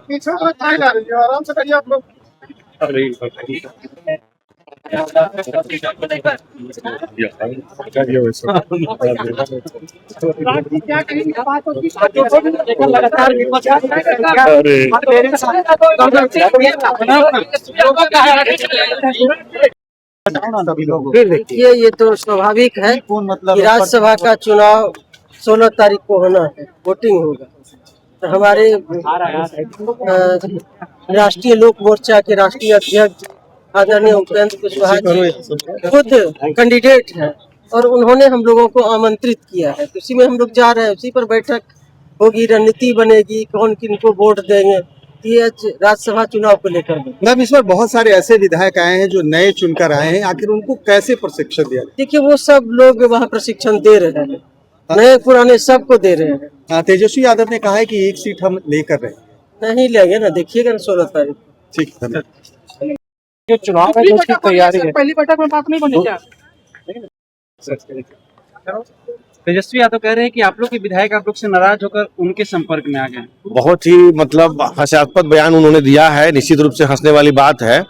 पीछे आराम से करिए आप लोग। देखिए, ये तो स्वाभाविक है कि राज्यसभा का चुनाव 16 तारीख को होना है, वोटिंग होगा। तो हमारे राष्ट्रीय लोक मोर्चा के राष्ट्रीय अध्यक्ष आदरणीय उपेंद्र कुशवाहा जी खुद कैंडिडेट हैं और उन्होंने हम लोगों को आमंत्रित किया है, तो उसी में हम लोग जा रहे हैं। उसी पर बैठक होगी, रणनीति बनेगी, कौन किनको वोट देंगे, ये राज्यसभा चुनाव को लेकर। मैम, इस बार बहुत सारे ऐसे विधायक आए हैं जो नए चुनकर आए हैं, आखिर उनको कैसे प्रशिक्षण दिया? देखिए, वो सब लोग वहाँ प्रशिक्षण दे रहे हैं, नए पुराने सबको दे रहे हैं। तेजस्वी यादव ने कहा है कि एक सीट हम लेकर रहे हैं। नहीं लेंगे ना, देखिएगा ना 16 तारीख। ठीक है, जो चुनाव है उसकी तैयारी है। पहली बैठक में बात नहीं बनी क्या? तेजस्वी यादव कह रहे हैं कि आप लोग के विधायक आप लोग से नाराज होकर उनके संपर्क में आ गए। बहुत ही मतलब हास्यास्पद बयान उन्होंने दिया है, निश्चित रूप से हंसने वाली बात है।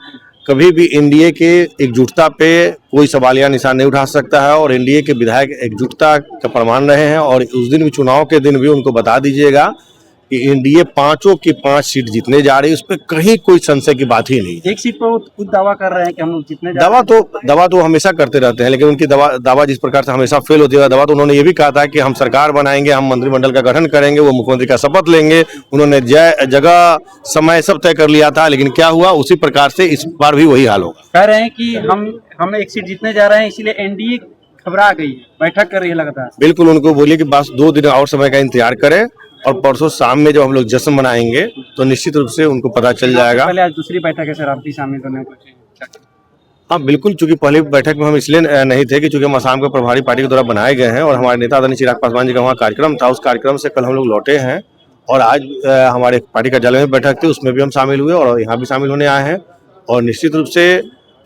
कभी भी एनडीए के एकजुटता पे कोई सवालिया निशान नहीं उठा सकता है और एनडीए के विधायक एकजुटता का प्रमाण रहे हैं। और उस दिन भी, चुनाव के दिन भी उनको बता दीजिएगा कि एनडीए 5 की 5 सीट जीतने जा रही है, उस पर कहीं कोई संशय की बात ही नहीं। एक सीट पर वो खुद दावा कर रहे हैं कि हम लोग जीतने दावा तो हमेशा करते रहते हैं, लेकिन उनकी दावा जिस प्रकार से हमेशा फेल होती है। दावा तो उन्होंने ये भी कहा था कि हम सरकार बनाएंगे, हम मंत्रिमंडल का गठन करेंगे, वो मुख्यमंत्री का शपथ लेंगे। उन्होंने जगह समय सब तय कर लिया था, लेकिन क्या हुआ, उसी प्रकार से इस बार भी वही हाल होगा। कह रहे हैं कि हम एक सीट जीतने जा रहे हैं, इसीलिए एनडीए घबरा गई, बैठक कर रही है लगातार। बिल्कुल, उनको बोलिए कि बस 2 दिन और समय का इंतजार करें और परसों शाम में जब हम लोग जश्न मनाएंगे तो निश्चित रूप से उनको पता चल जाएगा। पहले आज दूसरी बैठक है सर, आप भी शामिल होने को? हाँ बिल्कुल, चूंकि पहली बैठक में हम इसलिए नहीं थे कि चूंकि हम असम के प्रभारी पार्टी के द्वारा बनाए गए हैं और हमारे नेता आदरणीय चिराग पासवान जी का वहाँ कार्यक्रम था। उस कार्यक्रम से कल हम लोग लौटे हैं और आज हमारे पार्टी कार्यालय में बैठक थी, उसमें भी हम शामिल हुए और यहाँ भी शामिल होने आए हैं। और निश्चित रूप से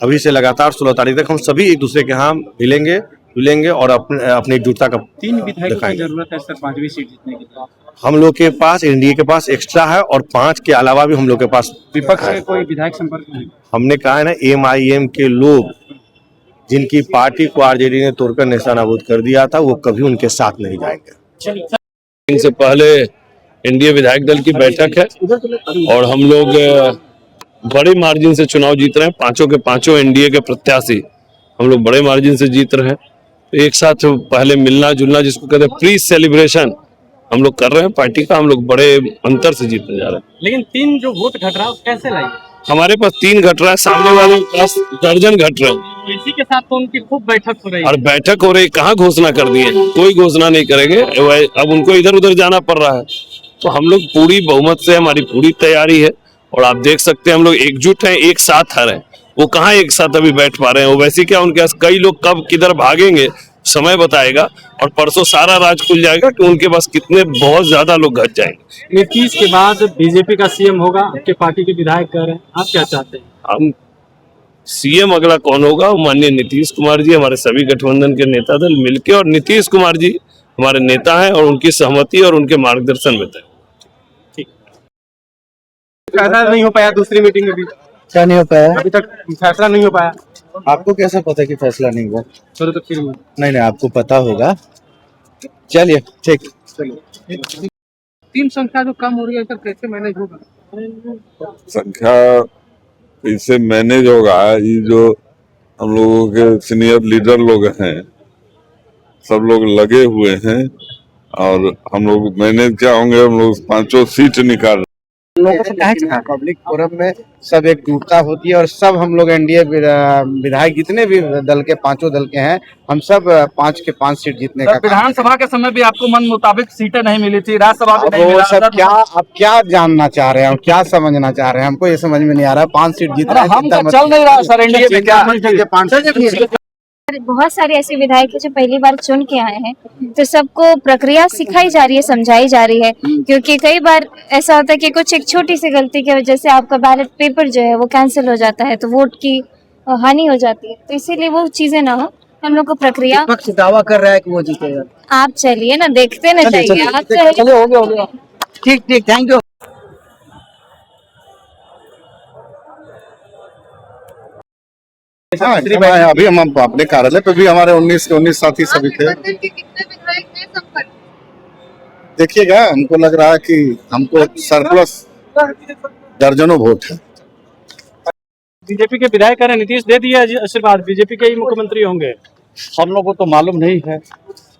अभी से लगातार 16 तारीख तक हम सभी एक दूसरे के यहाँ मिलेंगे और अपनी एकजुटता का 3 विधायकों की जरूरत है सर 5वीं सीट जीतने के लिए। हम लोग के पास, एनडीए के पास एक्स्ट्रा है और 5 के अलावा भी हम लोग के पास विपक्ष से कोई विधायक संपर्क नहीं। हमने कहा है ना, एमआईएम के लोग जिनकी पार्टी को आरजेडी ने तोड़कर नेस्तनाबूद कर दिया था, वो कभी उनके साथ नहीं जाएंगे। इनसे पहले एनडीए विधायक दल की बैठक है और हम लोग बड़े मार्जिन से चुनाव जीत रहे हैं। 5 के 5 एनडीए के प्रत्याशी हम लोग बड़े मार्जिन से जीत रहे हैं। तो एक साथ पहले मिलना जुलना, जिसको कहते हैं प्री सेलिब्रेशन, हम लोग कर रहे हैं। पार्टी का हम लोग बड़े अंतर से जीतने जा रहे हैं। लेकिन 3 जो वोट घट रहा है कैसे लाएंगे? हमारे पास 3 घट रहा है, सामने वाले के पास दर्जन घट रहे हैं। इसी के साथ तो उनकी खूब बैठक हो रही है। और बैठक हो रही, कहाँ घोषणा कर दी है? कोई घोषणा नहीं करेंगे, अब उनको इधर उधर जाना पड़ रहा है। तो हम लोग पूरी बहुमत से, हमारी पूरी तैयारी है और आप देख सकते हैं हम लोग एकजुट हैं, एक साथ हर हैं। वो कहाँ एक साथ अभी बैठ पा रहे हैं? वो वैसे क्या, उनके पास कई लोग कब किधर भागेंगे समय बताएगा और परसों सारा राज खुल जाएगा कि उनके पास कितने बहुत ज्यादा लोग घट जाएंगे। नीतीश के बाद बीजेपी का सीएम होगा, आपके पार्टी के विधायक कह रहे हैं, आप क्या चाहते हैं? हम सीएम अगला कौन होगा? माननीय नीतीश कुमार जी, हमारे सभी गठबंधन के नेता दल मिलके, और नीतीश कुमार जी हमारे नेता हैं और उनकी सहमति और उनके मार्गदर्शन में तय। ठीक, फैसला नहीं हो पाया दूसरी मीटिंग में भी? क्या नहीं हो पाया? अभी तक फैसला नहीं हो पाया। आपको कैसा पता कि फैसला नहीं हुआ? चलो तो फिर नहीं, आपको पता होगा। चलिए, ठीक। 3 संख्या जो कम हो रही है सर, कैसे मैनेज होगा? संख्या इससे मैनेज होगा। ये जो हम लोगों के सीनियर लीडर लोग हैं, सब लोग लगे हुए हैं और हम लोग मैनेज क्या होंगे, हम लोग 5 सीट निकाल लोगों को क्या है पब्लिक फोरम में सब एकजुटता होती है और सब हम लोग एनडीए विधायक जितने भी दल के पांचों दल के हैं, हम सब 5 के 5 सीट जीतने का विधानसभा के समय भी आपको मन मुताबिक सीटें नहीं मिली थी, राज्यसभा में नहीं वो मिला। सब क्या आप क्या जानना चाह रहे हैं, क्या समझना चाह रहे हैं, हमको ये समझ में नहीं आ रहा है। 5 सीट जीत रहे हैं, हम तो चल नहीं रहा सर एनडीए में, क्या 5 सीट बहुत सारे ऐसे विधायक हैं जो पहली बार चुन के आए हैं, तो सबको प्रक्रिया सिखाई जा रही है, समझाई जा रही है। क्योंकि कई बार ऐसा होता है कि कुछ एक छोटी सी गलती की वजह से आपका बैलेट पेपर जो है वो कैंसिल हो जाता है, तो वोट की हानि हो जाती है। तो इसीलिए वो चीजें ना हो, हम लोग को प्रक्रिया। पक्ष दावा कर रहा है कि वो जीतेगा। आप चलिए ना, देखते ना चाहिए आप चलिए हो गया। ठीक ठीक, थैंक यू। हाँ, अभी हम अपने कार्यालय पे भी हमारे 19 के 19 साथी सभी थे। देखिएगा, हमको लग रहा है कि हमको सरप्लस दर्जनों वोट है। बीजेपी के विधायक कह रहे नीतीश दे दिया आशीर्वाद, बीजेपी के ही मुख्यमंत्री होंगे। हम लोग को तो मालूम नहीं है,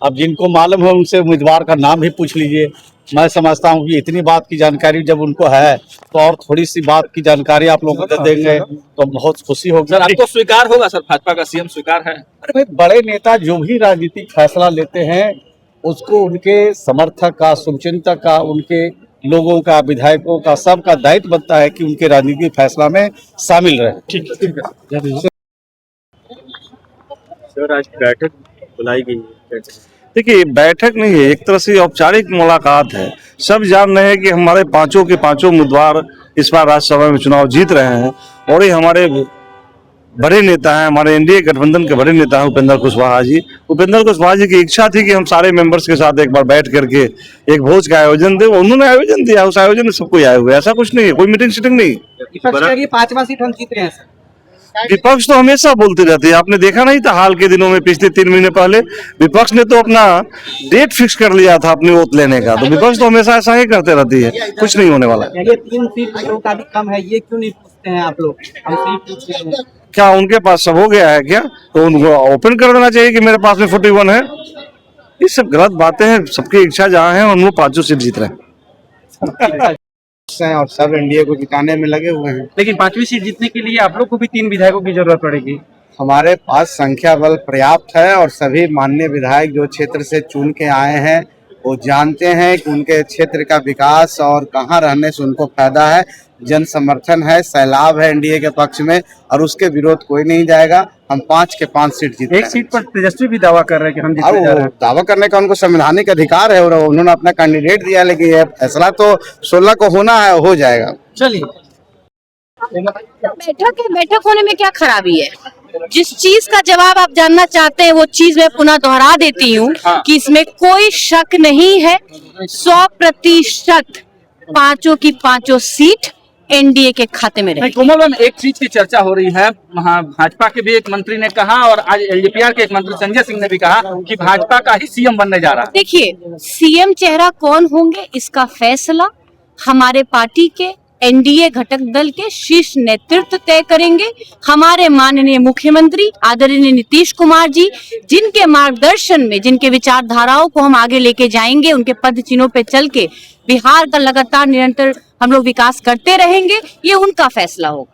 अब जिनको मालूम है उनसे उम्मीदवार का नाम भी पूछ लीजिए। मैं समझता हूँ कि इतनी बात की जानकारी जब उनको है तो और थोड़ी सी बात की जानकारी आप लोगों को दे देंगे तो बहुत खुशी होगी। सर आपको स्वीकार होगा सर, भाजपा का सीएम स्वीकार है? अरे भाई, बड़े नेता जो भी राजनीतिक फैसला लेते हैं उसको उनके समर्थक का, शुभचिंतक का, उनके लोगों का, विधायकों का, सबका दायित्व बनता है कि उनके राजनीतिक फैसला में शामिल रहे। ठीक है सर, आज बैठक बुलाई गई है। देखिए, बैठक नहीं है, एक तरह से औपचारिक मुलाकात है। सब जान रहे हैं कि हमारे पांचों के पांचों उम्मीदवार इस बार राज्यसभा में चुनाव जीत रहे हैं और ये हमारे बड़े नेता हैं, हमारे एनडीए गठबंधन के बड़े नेता हैं उपेंद्र कुशवाहा जी। उपेंद्र कुशवाहा जी की इच्छा थी कि हम सारे मेंबर्स के साथ एक बार बैठ करके एक भोज का आयोजन दे। उन्होंने आयोजन दिया, उस आयोजन में सब कोई आए हुए, ऐसा कुछ नहीं है, कोई मीटिंग शीटिंग नहीं। 5वां सीट हम जीत रहे हैं। विपक्ष तो हमेशा बोलते रहते हैं, आपने देखा नहीं था हाल के दिनों में, पिछले 3 महीने पहले विपक्ष ने तो अपना डेट फिक्स कर लिया था अपनी वोट लेने का। तो विपक्ष तो हमेशा ऐसा ही करते रहती है, कुछ नहीं होने वाला। ये 3 सीट लोगों का भी कम है, ये क्यों नहीं पूछते हैं आप लोग? हम सीट पूछ रहे हैं। क्या उनके पास सब हो गया है क्या? तो उनको ओपन कर देना चाहिए कि मेरे पास में 41 है। ये सब गलत बातें हैं, सबकी इच्छा जहाँ है और वो 5 सीट जीत रहे हैं और सब एनडीए को जिताने में लगे हुए हैं। लेकिन 5वीं सीट जीतने के लिए आप लोग को भी 3 विधायकों की जरूरत पड़ेगी। हमारे पास संख्या बल पर्याप्त है और सभी माननीय विधायक जो क्षेत्र से चुन के आए हैं वो जानते हैं कि उनके क्षेत्र का विकास और कहां रहने से उनको फायदा है। जन समर्थन है, सैलाब है एनडीए के पक्ष में और उसके विरोध कोई नहीं जाएगा। हम 5 के 5 सीट जीते। एक सीट पर तेजस्वी भी दावा कर रहे हैं कि हम जीतने जा रहे हैं। दावा करने का उनको संवैधानिक अधिकार है और उन्होंने अपना कैंडिडेट दिया, लेकिन ये फैसला तो 16 को होना है, हो जाएगा। चलिए, बैठक होने में क्या खराबी है? जिस चीज का जवाब आप जानना चाहते हैं वो चीज मैं पुनः दोहरा देती हूँ कि इसमें कोई शक नहीं है, 100% 5 की 5 सीट एनडीए के खाते में रहे। कोमल मैम, एक चीज की चर्चा हो रही है, भाजपा के भी एक मंत्री ने कहा और आज एलडीपीआर के एक मंत्री संजय सिंह ने भी कहा कि भाजपा का ही सीएम बनने जा रहा है। देखिए, सीएम चेहरा कौन होंगे इसका फैसला हमारे पार्टी के एनडीए घटक दल के शीर्ष नेतृत्व तय करेंगे। हमारे माननीय मुख्यमंत्री आदरणीय नीतीश कुमार जी, जिनके मार्गदर्शन में, जिनके विचारधाराओं को हम आगे लेके जाएंगे, उनके पद चिन्हों पे चल के बिहार का लगातार निरंतर हम लोग विकास करते रहेंगे, ये उनका फैसला होगा।